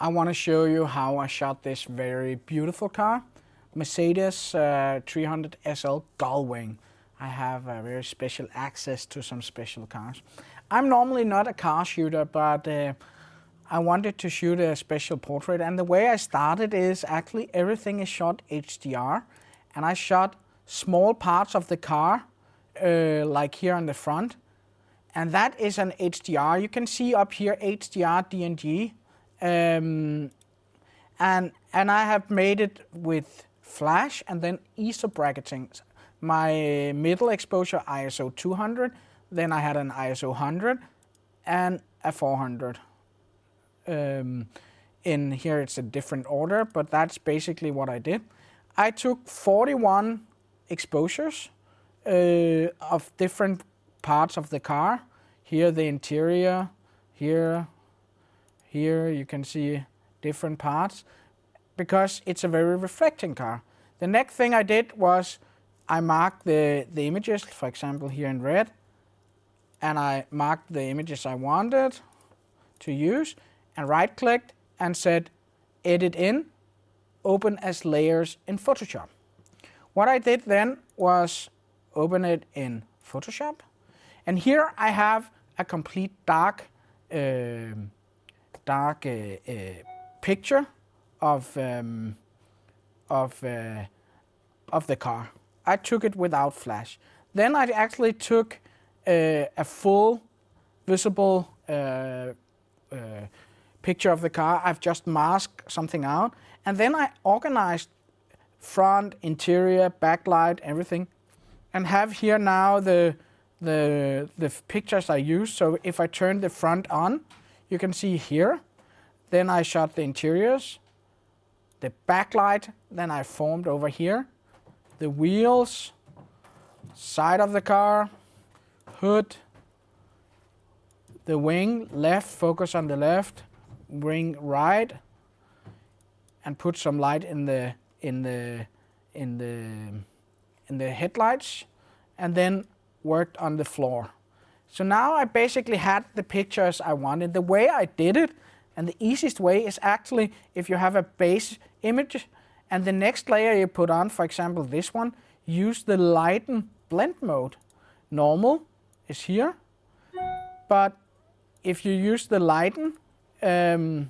I want to show you how I shot this very beautiful car, Mercedes 300 SL Gullwing. I have a very special access to some special cars. I'm normally not a car shooter, but I wanted to shoot a special portrait, and the way I started is actually everything is shot HDR, and I shot small parts of the car, like here on the front, and that is an HDR. You can see up here HDR DNG, and I have made it with flash and then ISO bracketing. My middle exposure ISO 200, then I had an ISO 100 and a 400. In here it's a different order, but that's basically what I did. I took 41 exposures of different parts of the car. Here the interior, here you can see different parts, because it's a very reflecting car. The next thing I did was I marked the images, for example here in red, and I marked the images I wanted to use, and right clicked and said edit in, open as layers in Photoshop. What I did then was open it in Photoshop, and here I have a complete dark picture of the car. I took it without flash. Then I actually took a full visible picture of the car. I've just masked something out, and then I organized front, interior, backlight, everything, and have here now the pictures I used. So if I turn the front on, you can see here. Then I shot the interiors, the backlight, then I formed over here, the wheels, side of the car, hood, the wing, left, focus on the left, wing right, and put some light in the headlights, and then worked on the floor. So now I basically had the pictures I wanted. The way I did it, and the easiest way, is actually if you have a base image and the next layer you put on, for example this one, use the lighten blend mode. Normal is here, but if you use the lighten, then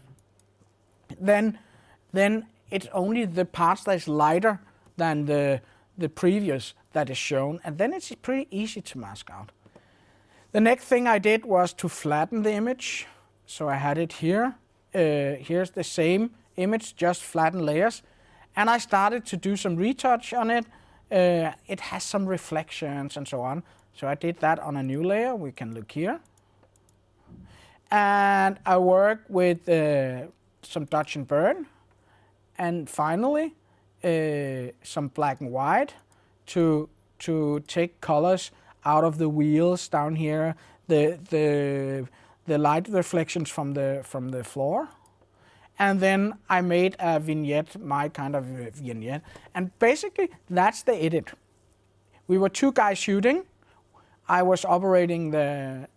it's only the parts that is lighter than the previous that is shown, and then it's pretty easy to mask out. The next thing I did was to flatten the image. So I had it here. Here's the same image, just flatten layers. And I started to do some retouch on it. It has some reflections and so on. So I did that on a new layer. We can look here. And I worked with some dodge and burn. And finally, some black and white to take colors out of the wheels down here, the light reflections from the floor, and then I made a vignette, my kind of vignette, and basically that's the edit. We were two guys shooting. I was operating the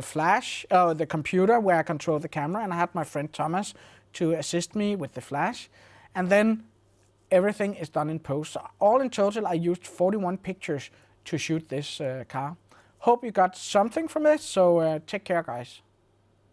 flash, the computer where I control the camera, and I had my friend Thomas to assist me with the flash, and then everything is done in post. So all in total, I used 41 pictures to shoot this car. Hope you got something from this, so take care guys.